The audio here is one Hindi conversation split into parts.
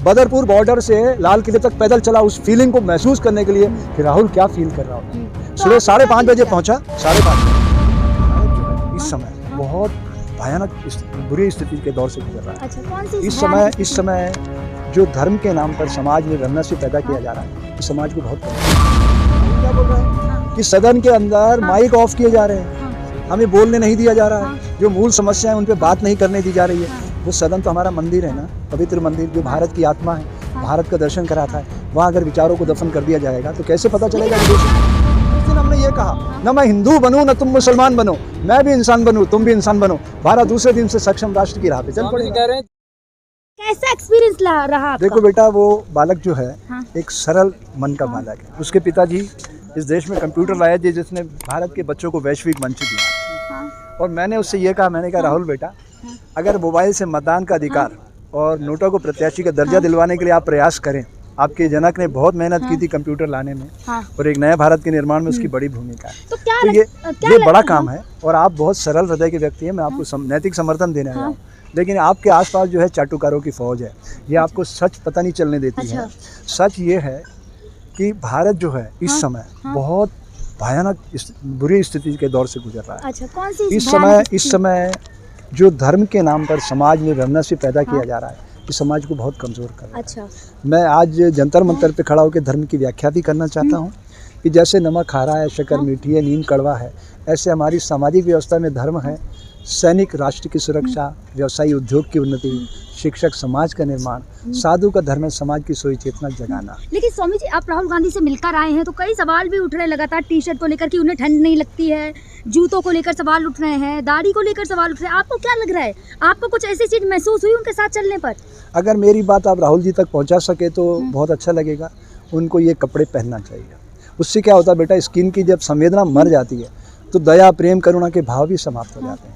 बदरपुर बॉर्डर से लाल किले तक पैदल चला, उस फीलिंग को महसूस करने के लिए कि राहुल क्या फील कर रहा होगा। सुबह 5:30 बजे पहुंचा, 5:30 इस समय बहुत भयानक बुरी स्थिति के दौर से गुजर रहा है। अच्छा, कौन सी इस समय जो धर्म के नाम पर समाज में वैमनस्य पैदा किया जा रहा है, इस समाज को बहुत क्या बोल रहा है कि सदन के अंदर माइक ऑफ किए जा रहे हैं, हमें बोलने नहीं दिया जा रहा है, जो मूल समस्या है उन पे बात नहीं करने दी जा रही है। वो सदन तो हमारा मंदिर है ना, पवित्र मंदिर जो भारत की आत्मा है, भारत का दर्शन कराता है, वहाँ अगर विचारों को दफन कर दिया जाएगा तो कैसे पता चलेगा विदेश में। उस दिन हमने ये कहा, न मैं हिंदू बनूं न तुम मुसलमान बनो, मैं भी इंसान बनूं तुम भी इंसान बनो। भारत दूसरे दिन से सक्षम राष्ट्र की राह पे चल पड़ेगा। कैसा एक्सपीरियंस रहा आपका? देखो बेटा, वो बालक जो है एक सरल मन का बालक है। उसके पिताजी इस देश में कंप्यूटर लाया जी, जिसने भारत के बच्चों को वैश्विक मंच दिया। और मैंने उससे ये कहा, मैंने कहा राहुल बेटा, अगर मोबाइल से मतदान का अधिकार और नोटा को प्रत्याशी का दर्जा दिलवाने के लिए आप प्रयास करें, आपके जनक ने बहुत मेहनत की थी कंप्यूटर लाने में, और एक नए भारत के निर्माण में उसकी बड़ी भूमिका है। तो ये बड़ा काम है, और आप बहुत सरल हृदय के व्यक्ति हैं, मैं आपको नैतिक समर्थन देने आया हूँ। लेकिन आपके आसपास जो है चाटुकारों की फौज है, ये आपको सच पता नहीं चलने देती है। सच ये है कि भारत जो है इस समय बहुत भयानक बुरी स्थिति के दौर से गुजर रहा है। अच्छा, कौन सी इस समय जो धर्म के नाम पर समाज में वैमनस्य पैदा किया जा रहा है, इस समाज को बहुत कमज़ोर कर रहा है। अच्छा, मैं आज जंतर मंतर पे खड़ा होकर धर्म की व्याख्या भी करना चाहता हूँ कि जैसे नमक खारा है, शक्कर मीठी है, नीम कड़वा है, ऐसे हमारी सामाजिक व्यवस्था में धर्म है। सैनिक राष्ट्र की सुरक्षा, व्यवसायी उद्योग की उन्नति, शिक्षक समाज का निर्माण, साधु का धर्म है समाज की सोई चेतना जगाना। लेकिन स्वामी जी, आप राहुल गांधी से मिलकर आए हैं तो कई सवाल भी उठ रहे हैं लगातार, टी शर्ट को लेकर कि उन्हें ठंड नहीं लगती है, जूतों को लेकर सवाल उठ रहे हैं, दाढ़ी को लेकर सवाल उठ रहे हैं। आपको क्या लग रहा है, आपको कुछ ऐसी चीज महसूस हुई उनके साथ चलने पर? अगर मेरी बात आप राहुल जी तक पहुंचा सके तो बहुत अच्छा लगेगा। उनको ये कपड़े पहनना चाहिए। उससे क्या होता है बेटा, स्किन की जब संवेदना मर जाती है तो दया, प्रेम, करुणा के भाव भी समाप्त हो जाते हैं।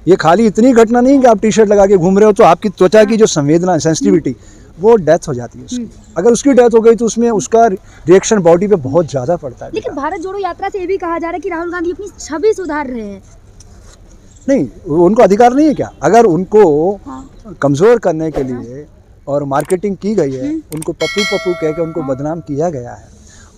ये खाली इतनी घटना नहीं कि आप टी शर्ट लगा के घूम रहे हो तो आपकी त्वचा की जो संवेदना, सेंसिटिविटी, वो डेथ हो जाती है उसकी। अगर उसकी डेथ हो गई तो उसमें उसका रिएक्शन बॉडी पे बहुत ज़्यादा पड़ता है। लेकिन भारत जोड़ो यात्रा से ये भी कहा जा रहा है कि राहुल गांधी अपनी छवि सुधार रहे हैं। नहीं, उनको अधिकार नहीं है क्या? अगर उनको कमज़ोर करने के लिए और मार्केटिंग की गई है, उनको पप्पू पप्पू कह के उनको बदनाम किया गया है,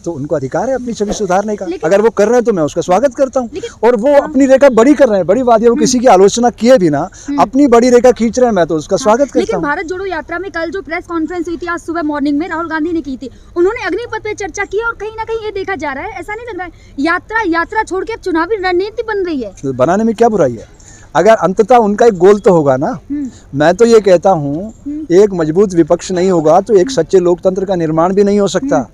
तो उनको अधिकार है अपनी छवि सुधारने का। अगर वो कर रहे हैं तो मैं उसका स्वागत करता हूँ। और वो अपनी रेखा बड़ी कर रहे हैं, बड़ी वादियों, वो किसी की आलोचना किए बिना अपनी बड़ी रेखा खींच रहे हैं, मैं तो उसका स्वागत करता हूँ। लेकिन भारत जोड़ो यात्रा में कल जो प्रेस कॉन्फ्रेंस हुई थी आज सुबह मॉर्निंग में, राहुल गांधी ने की थी, उन्होंने अग्निपथ पे चर्चा की और कहीं ना कहीं ये देखा जा रहा है, ऐसा नहीं लग रहा है यात्रा छोड़ के अब चुनावी रणनीति बन रही है। बनाने में क्या बुराई है? अगर अंततः उनका एक गोल तो होगा ना। मैं तो ये कहता हूँ, एक मजबूत विपक्ष नहीं होगा तो एक सच्चे लोकतंत्र का निर्माण भी नहीं हो सकता।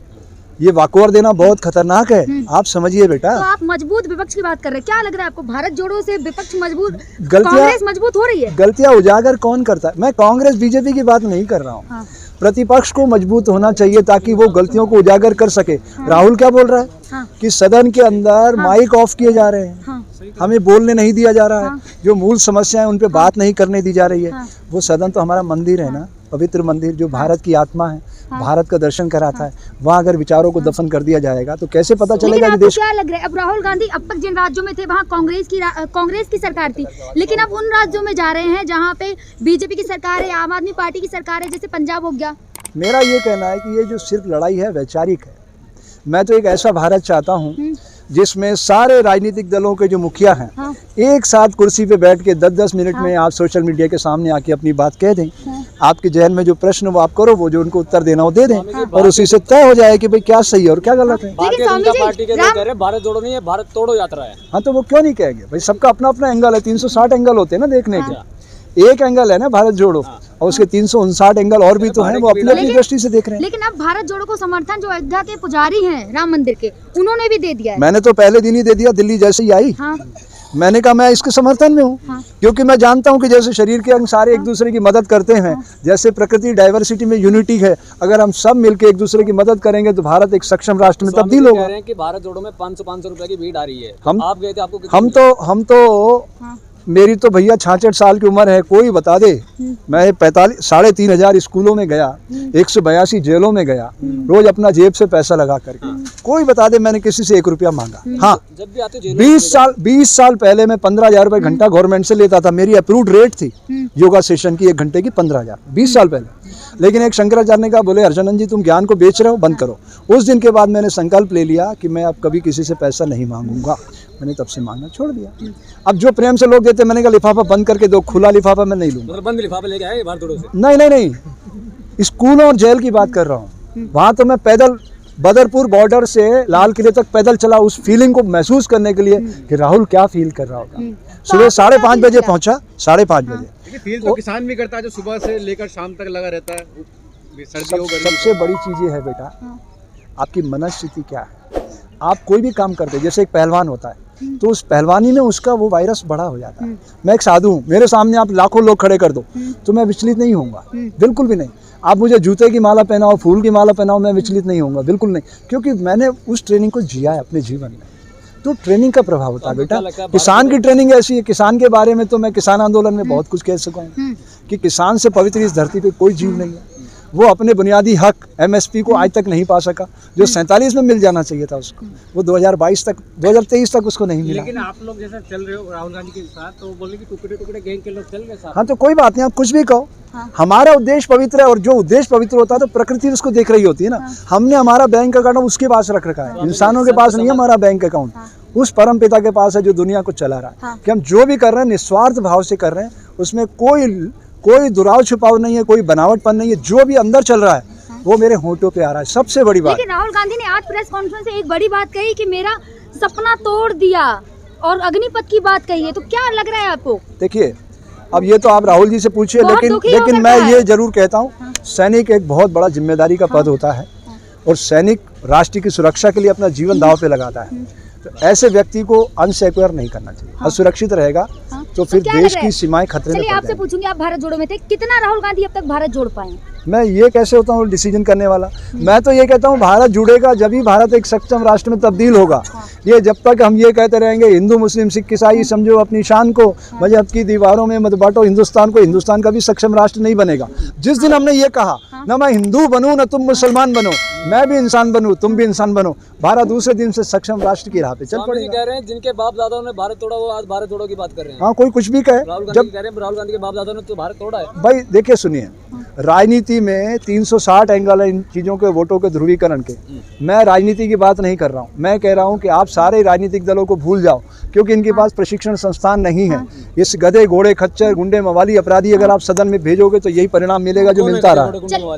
ये वाकओवर देना बहुत खतरनाक है, आप समझिए बेटा। तो आप मजबूत विपक्ष की बात कर रहे हैं, क्या लग रहा है आपको भारत जोड़ो से विपक्ष मजबूत, कांग्रेस मजबूत हो रही है? गलतियां उजागर कौन करता है? मैं कांग्रेस बीजेपी की बात नहीं कर रहा हूँ। प्रतिपक्ष को मजबूत होना चाहिए ताकि वो गलतियों को उजागर कर सके। राहुल क्या बोल रहा है कि सदन के अंदर माइक ऑफ किए जा रहे हैं, हमें बोलने नहीं दिया जा रहा है, जो मूल समस्या है उन पे बात नहीं करने दी जा रही है। वो सदन तो हमारा मंदिर है ना, पवित्र मंदिर जो भारत की आत्मा है, भारत का दर्शन कराता है, वहाँ अगर विचारों को दफन कर दिया जाएगा तो कैसे पता चलेगा कि देश। क्या लग रहा है, अब राहुल गांधी अब तक जिन राज्यों में थे वहाँ कांग्रेस की सरकार थी, लेकिन अब उन राज्यों में जा रहे हैं जहाँ पे बीजेपी की सरकार है, आम आदमी पार्टी की सरकार है, जैसे पंजाब हो गया। मेरा ये कहना है कि ये जो सिर्फ लड़ाई है वैचारिक है। मैं तो एक ऐसा भारत चाहता हूँ जिसमें सारे राजनीतिक दलों के जो मुखिया हैं एक साथ कुर्सी पे बैठ के 10-10 मिनट में आप सोशल मीडिया के सामने आके अपनी बात कह दें। आपके जहन में जो प्रश्न वो आप करो, वो जो उनको उत्तर देना हो दे दें, और उसी से तय हो जाए कि भाई क्या सही है और क्या गलत है। भारतीय जनता पार्टी के लोग कह रहे हैं भारत जोड़ो नहीं है, भारत तोड़ो यात्रा है। हाँ, तो वो क्यों नहीं कहेंगे भाई? सबका अपना अपना एंगल है, 360 एंगल होते हैं ना देखने के। एक एंगल है ना भारत जोड़ो, और उसके 359 एंगल और भी तो हैं, वो अपनी अपनी दृष्टि से देख रहे हैं। लेकिन अब भारत जोड़ो को समर्थन जो अयोध्या के पुजारी हैं राम मंदिर के, उन्होंने भी दे दिया है। मैंने तो पहले दिन ही दे दिया, दिल्ली जैसे ही आई। मैंने कहा मैं इसके समर्थन में हूँ, क्योंकि मैं जानता हूँ कि जैसे शरीर के अंग सारे एक दूसरे की मदद करते हैं, जैसे प्रकृति डाइवर्सिटी में यूनिटी है, अगर हम सब मिलकर एक दूसरे की मदद करेंगे तो भारत एक सक्षम राष्ट्र में तब्दील होगा। कह रहे हैं कि भारत जोड़ो में 500 रुपए की भीड़ आ रही है। आप गए थे, आपको हम तो मेरी तो भैया 66 साल की उम्र है, कोई बता दे। मैं 3,500 स्कूलों में गया, 182 जेलों में गया, रोज अपना जेब से पैसा लगा करके। कोई बता दे मैंने किसी से 1 रुपया मांगा? हाँ, जब भी आते 20 साल पहले मैं 15,000 रुपये घंटा गवर्नमेंट से लेता था। मेरी अप्रूव्ड रेट थी योगा सेशन की 1 घंटे की 15,000, 20 साल पहले। लेकिन एक शंकराचार्य ने कहा, बोले हर्षानंद जी तुम ज्ञान को बेच रहे हो, बंद करो। उस दिन के बाद मैंने संकल्प ले लिया कि मैं अब कभी किसी से पैसा नहीं मांगूंगा। मैंने तब से मांगना छोड़ दिया। अब जो प्रेम से लोग देते, मैंने कहा लिफाफा बंद करके दो, खुला लिफाफा मैं नहीं लूंगा। बंद लिफाफा लेके आए बाहर थोड़े से? नहीं, स्कूल और जेल की बात कर रहा हूँ। वहाँ तो मैं पैदल बदरपुर बॉर्डर से लाल किले तक पैदल चला, उस फीलिंग को महसूस करने के लिए कि राहुल क्या फील कर रहा होगा। सुबह 5:30 बजे पहुंचा, 5:30 बजे। फील तो किसान भी करता है जो सुबह से लेकर शाम तक लगा रहता है, सर्दी हो गर्मी। सबसे बड़ी चीज़ ये है बेटा, आपकी मनस्थिति क्या है। आप कोई भी काम करते, जैसे एक पहलवान होता है तो उस पहलवानी में उसका वो वायरस बड़ा हो जाता है। मैं एक साधु हूँ, मेरे सामने आप लाखों लोग खड़े कर दो तो मैं विचलित नहीं होऊंगा, बिल्कुल भी नहीं। आप मुझे जूते की माला पहनाओ, फूल की माला पहनाओ, मैं विचलित नहीं होऊंगा, बिल्कुल नहीं, क्योंकि मैंने उस ट्रेनिंग को जिया है अपने जीवन में। तो ट्रेनिंग का प्रभाव होता है बेटा। किसान की ट्रेनिंग ऐसी है, किसान के बारे में तो मैं किसान आंदोलन में बहुत कुछ कह सका हूँ कि किसान से पवित्र इस धरती पे कोई जीव नहीं है। वो अपने बुनियादी हक MSP को आज तक नहीं पा सका, जो 47 में मिल जाना चाहिए था उसको, वो 2023 तक उसको नहीं मिला। लेकिन आप लोग जैसे चल रहे हो राहुल गांधी के साथ, तो बोले कि टुकड़े टुकड़े गैंग के लोग चल गए साथ। हाँ तो कोई बात नहीं, आप कुछ भी कहो। हमारा उद्देश्य पवित्र है, और जो उद्देश्य पवित्र होता है तो प्रकृति उसको देख रही होती है ना। हमने हमारा बैंक अकाउंट उसके पास रख रखा है, इंसानों के पास नहीं है हमारा बैंक अकाउंट, उस परम पिता के पास है जो दुनिया को चला रहा है। कि हम जो भी कर रहे हैं निस्वार्थ भाव से कर रहे हैं, उसमें कोई दुराव छुपाव नहीं है, कोई बनावटपन नहीं है। जो भी अंदर चल रहा है वो मेरे होंठों पे आ रहा है, सबसे बड़ी बात। लेकिन राहुल गांधी ने आज प्रेस कॉन्फ्रेंस में एक बड़ी बात कही कि मेरा सपना तोड़ दिया और अग्निपथ की बात कही है, तो क्या लग रहा है आपको? देखिए, अब ये तो आप राहुल जी से पूछिए, लेकिन मैं ये जरूर कहता हूँ, सैनिक एक बहुत बड़ा जिम्मेदारी का पद होता है, और सैनिक राष्ट्र की सुरक्षा के लिए अपना जीवन दांव पे लगाता है। तो ऐसे व्यक्ति को अनसिक्योर नहीं करना चाहिए। असुरक्षित रहेगा तो फिर देश की सीमाएं खतरे में पड़ जाएंगी। आपसे पूछूंगी, आप भारत जोड़ो में थे, कितना राहुल गांधी अब तक भारत जोड़ पाए? मैं ये कैसे होता हूँ डिसीजन करने वाला? मैं तो ये कहता हूँ भारत जुड़ेगा जब ही भारत एक सक्षम राष्ट्र में तब्दील होगा। ये जब तक हम ये कहते रहेंगे हिंदू मुस्लिम सिख ईसाई समझो अपनी शान को, मजहब की दीवारों में मत बांटो हिंदुस्तान को, हिंदुस्तान का भी सक्षम राष्ट्र नहीं बनेगा। जिस दिन हमने ये कहा ना मैं हिंदू बनूं ना तुम मुसलमान बनो, मैं भी इंसान बनूं तुम भी इंसान बनो, भारत दूसरे दिन से सक्षम राष्ट्र की राह पे चल पड़ेगा। कह रहे हैं जिनके बाप दादाओं ने भारत तोड़ा वो आज भारत तोड़ो की बात कर रहे हैं। हाँ, कोई कुछ भी कहे, जब कह रहे हैं राहुल गांधी के बाप दादाओं ने तो भारत तोड़ा है। भाई देखिए, सुनिए, राजनीति में 360 एंगल है इन चीज़ों के, वोटों के ध्रुवीकरण के। मैं राजनीति की बात नहीं कर रहा हूँ, मैं कह रहा हूँ कि आप सारे राजनीतिक दलों को भूल जाओ, क्योंकि इनके पास प्रशिक्षण संस्थान नहीं है। इस गधे घोड़े खच्चर गुंडे मवाली अपराधी अगर आप सदन में भेजोगे तो यही परिणाम मिलेगा जो मिलता रहा।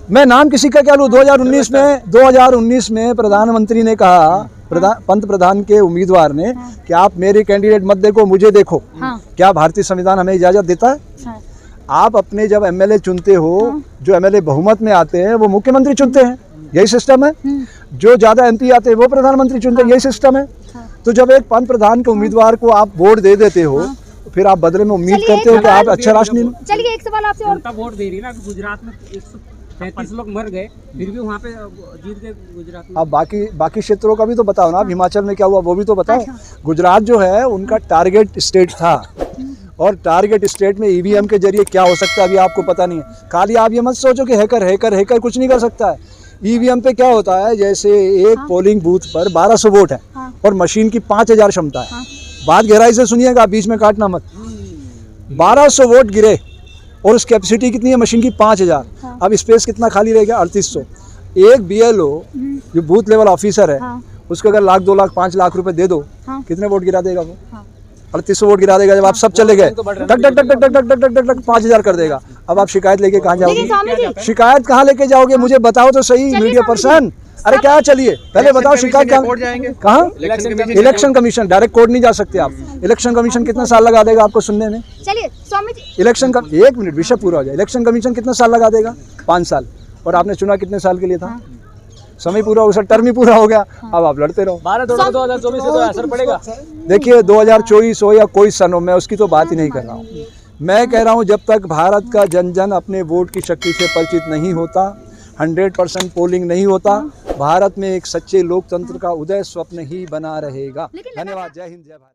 मैं नाम किसी का क्या लूँ? 2019 में प्रधानमंत्री ने कहा, पंत प्रधान के उम्मीदवार ने, कि आप मेरे कैंडिडेट मत देखो मुझे देखो। क्या भारतीय संविधान हमें इजाजत देता है? आप अपने जब MLA चुनते हो, जो MLA बहुमत में आते हैं वो मुख्यमंत्री चुनते हैं, यही सिस्टम है। जो ज्यादा MP आते हैं वो प्रधानमंत्री चुनते हैं, यही सिस्टम है। तो जब एक पंत प्रधान के उम्मीदवार को आप वोट दे देते हो, फिर आप बदले में उम्मीद करते हो कि आप अच्छा राष्ट्र नहीं। चलिए एक सवाल आपसे और, वोट दे रही है ना, गुजरात में 135 लोग मर गए, फिर भी वहाँ पे जीत गए गुजरात में। अब बाकी क्षेत्रों का भी तो बताओ ना, हिमाचल में क्या हुआ वो भी तो बताओ। गुजरात जो है उनका टारगेट स्टेट था, और टारगेट स्टेट में EVM के जरिए क्या हो सकता है अभी आपको पता नहीं है। खाली आप ये मत सोचो कि हैकर कुछ नहीं कर सकता है। EVM पे क्या होता है, जैसे एक पोलिंग बूथ पर 1200 वोट है और मशीन की 5000 क्षमता है। बात गहराई से सुनिएगा, बीच में काटना मत। 1200 वोट गिरे और उस कैपेसिटी कितनी है मशीन की? 5000। अब स्पेस कितना खाली रह गया? 3800। एक BLO जो बूथ लेवल ऑफिसर है उसको अगर 1 लाख 2 लाख 5 लाख रुपए दे दो, कितने वोट गिरा देगा वो? 3800 वोट गिरा देगा। जब आप सब चले गए टक टक टक टक टक टक टक 5000 कर देगा। अब आप शिकायत लेके कहाँ जाओगे? शिकायत कहाँ लेके जाओगे? मुझे बताओ तो सही मीडिया पर्सन। अरे क्या, चलिए पहले बताओ शिकायत कहाँ? Election commission. डायरेक्ट कोर्ट नहीं जा सकते आप। इलेक्शन कमीशन कितना साल लगा देगा आपको सुनने में? चलिए स्वामी जी, इलेक्शन का 1 मिनट विषय पूरा हो जाए। इलेक्शन कमीशन कितना साल लगा देगा? 5 साल। और आपने चुना कितने साल के लिए था? समय पूरा हो, टर्म ही पूरा हो गया। अब आप लड़ते रहो। 2024 से तो असर पड़ेगा। देखिए 2024 हो या कोई सन हो, मैं उसकी तो बात ही नहीं कर रहा हूँ। मैं कह रहा हूँ जब तक भारत का जन जन अपने वोट की शक्ति से परिचित नहीं होता, 100% पोलिंग नहीं होता, भारत में एक सच्चे लोकतंत्र का उदय स्वप्न ही बना रहेगा। धन्यवाद। जय हिंद, जय भारत।